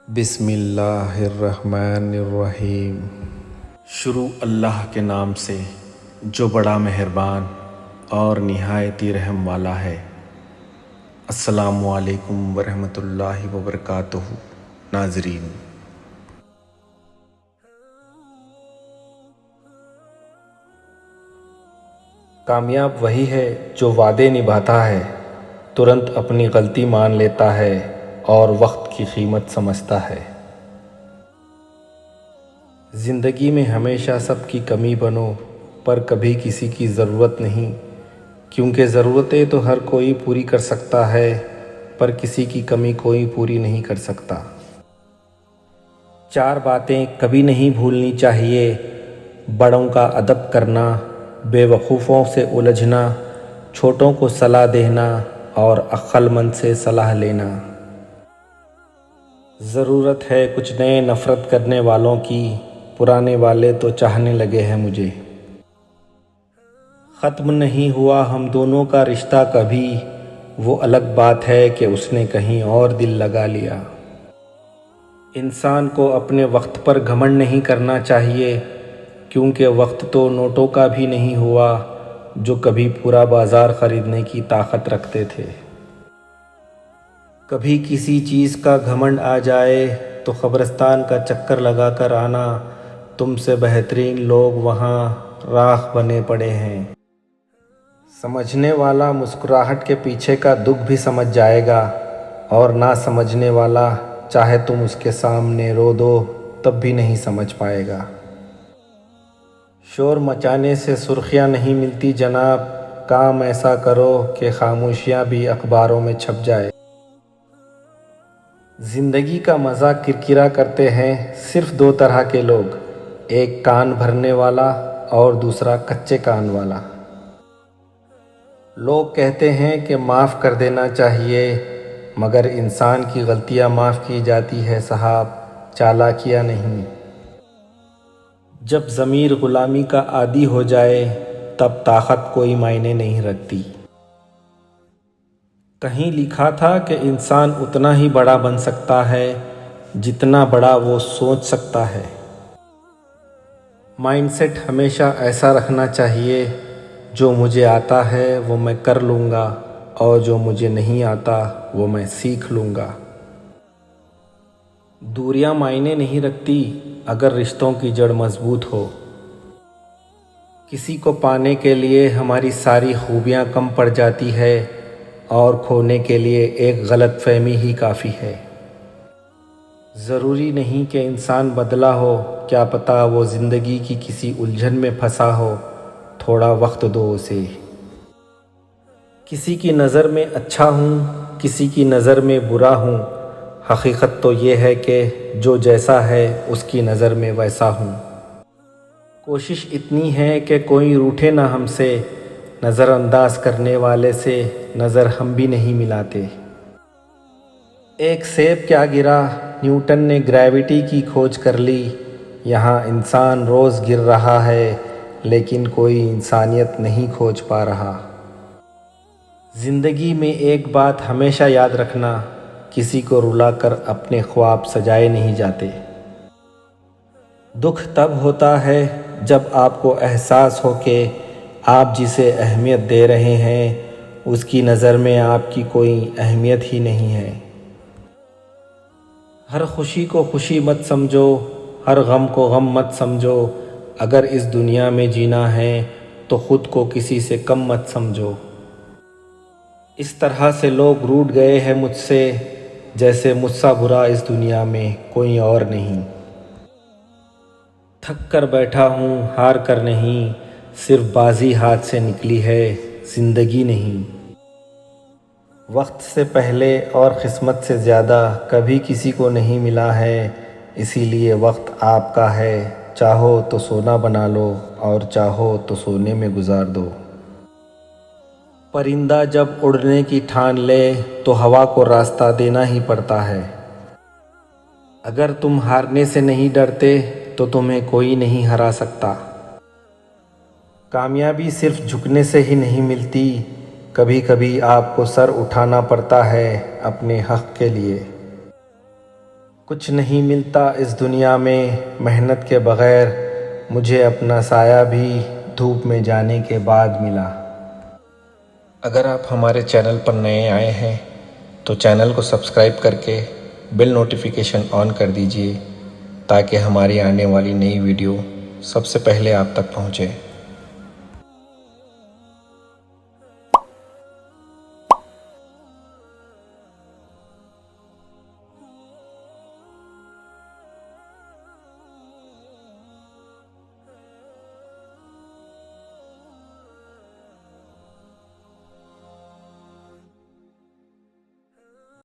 بسم اللہ الرحمن الرحیم۔ شروع اللہ کے نام سے جو بڑا مہربان اور نہایت ہی رحم والا ہے۔ السلام علیکم ورحمۃ اللہ وبرکاتہ۔ ناظرین، کامیاب وہی ہے جو وعدے نبھاتا ہے، ترنت اپنی غلطی مان لیتا ہے اور وقت کی قیمت سمجھتا ہے۔ زندگی میں ہمیشہ سب کی کمی بنو، پر کبھی کسی کی ضرورت نہیں، کیونکہ ضرورتیں تو ہر کوئی پوری کر سکتا ہے، پر کسی کی کمی کوئی پوری نہیں کر سکتا۔ 4 باتیں کبھی نہیں بھولنی چاہیے: بڑوں کا ادب کرنا، بے وقوفوں سے الجھنا، چھوٹوں کو صلاح دینا اور عقل مند سے صلاح لینا۔ ضرورت ہے کچھ نئے نفرت کرنے والوں کی، پرانے والے تو چاہنے لگے ہیں مجھے۔ ختم نہیں ہوا ہم دونوں کا رشتہ کبھی، وہ الگ بات ہے کہ اس نے کہیں اور دل لگا لیا۔ انسان کو اپنے وقت پر گھمنڈ نہیں کرنا چاہیے، کیونکہ وقت تو نوٹوں کا بھی نہیں ہوا جو کبھی پورا بازار خریدنے کی طاقت رکھتے تھے۔ کبھی کسی چیز کا گھمنڈ آ جائے تو قبرستان کا چکر لگا کر آنا، تم سے بہترین لوگ وہاں راکھ بنے پڑے ہیں۔ سمجھنے والا مسکراہٹ کے پیچھے کا دکھ بھی سمجھ جائے گا، اور نہ سمجھنے والا چاہے تم اس کے سامنے رو دو تب بھی نہیں سمجھ پائے گا۔ شور مچانے سے سرخیاں نہیں ملتی جناب، کام ایسا کرو کہ خاموشیاں بھی اخباروں میں چھپ جائے۔ زندگی کا مزہ کرکرا کرتے ہیں صرف 2 طرح کے لوگ، ایک کان بھرنے والا اور دوسرا کچے کان والا۔ لوگ کہتے ہیں کہ معاف کر دینا چاہیے، مگر انسان کی غلطیاں معاف کی جاتی ہے صاحب، چالاکیاں نہیں۔ جب ضمیر غلامی کا عادی ہو جائے تب طاقت کوئی معنی نہیں رکھتی۔ کہیں لکھا تھا کہ انسان اتنا ہی بڑا بن سکتا ہے جتنا بڑا وہ سوچ سکتا ہے۔ مائنڈ سیٹ ہمیشہ ایسا رکھنا چاہیے: جو مجھے آتا ہے وہ میں کر لوں گا، اور جو مجھے نہیں آتا وہ میں سیکھ لوں گا۔ دوریاں معنی نہیں رکھتی اگر رشتوں کی جڑ مضبوط ہو۔ کسی کو پانے کے لیے ہماری ساری خوبیاں کم پڑ جاتی ہے، اور کھونے کے لیے ایک غلط فہمی ہی کافی ہے۔ ضروری نہیں کہ انسان بدلا ہو، کیا پتہ وہ زندگی کی کسی الجھن میں پھنسا ہو، تھوڑا وقت دو اسے۔ کسی کی نظر میں اچھا ہوں، کسی کی نظر میں برا ہوں، حقیقت تو یہ ہے کہ جو جیسا ہے اس کی نظر میں ویسا ہوں۔ کوشش اتنی ہے کہ کوئی روٹھے نہ ہم سے، نظر انداز کرنے والے سے نظر ہم بھی نہیں ملاتے۔ ایک سیب کیا گرا، نیوٹن نے گریوٹی کی کھوج کر لی، یہاں انسان روز گر رہا ہے لیکن کوئی انسانیت نہیں کھوج پا رہا۔ زندگی میں ایک بات ہمیشہ یاد رکھنا: کسی کو رلا کر اپنے خواب سجائے نہیں جاتے۔ دکھ تب ہوتا ہے جب آپ کو احساس ہو کہ آپ جسے اہمیت دے رہے ہیں اس کی نظر میں آپ کی کوئی اہمیت ہی نہیں ہے۔ ہر خوشی کو خوشی مت سمجھو، ہر غم کو غم مت سمجھو، اگر اس دنیا میں جینا ہے تو خود کو کسی سے کم مت سمجھو۔ اس طرح سے لوگ روٹھ گئے ہیں مجھ سے، جیسے مجھ سا برا اس دنیا میں کوئی اور نہیں۔ تھک کر بیٹھا ہوں، ہار کر نہیں، صرف بازی ہاتھ سے نکلی ہے، زندگی نہیں۔ وقت سے پہلے اور قسمت سے زیادہ کبھی کسی کو نہیں ملا ہے، اسی لیے وقت آپ کا ہے، چاہو تو سونا بنا لو اور چاہو تو سونے میں گزار دو۔ پرندہ جب اڑنے کی ٹھان لے تو ہوا کو راستہ دینا ہی پڑتا ہے۔ اگر تم ہارنے سے نہیں ڈرتے تو تمہیں کوئی نہیں ہرا سکتا۔ کامیابی صرف جھکنے سے ہی نہیں ملتی، کبھی کبھی آپ کو سر اٹھانا پڑتا ہے اپنے حق کے لیے۔ کچھ نہیں ملتا اس دنیا میں محنت کے بغیر، مجھے اپنا سایہ بھی دھوپ میں جانے کے بعد ملا۔ اگر آپ ہمارے چینل پر نئے آئے ہیں تو چینل کو سبسکرائب کر کے بیل نوٹیفیکیشن آن کر دیجیے تاکہ ہماری آنے والی نئی ویڈیو سب سے پہلے آپ تک پہنچے۔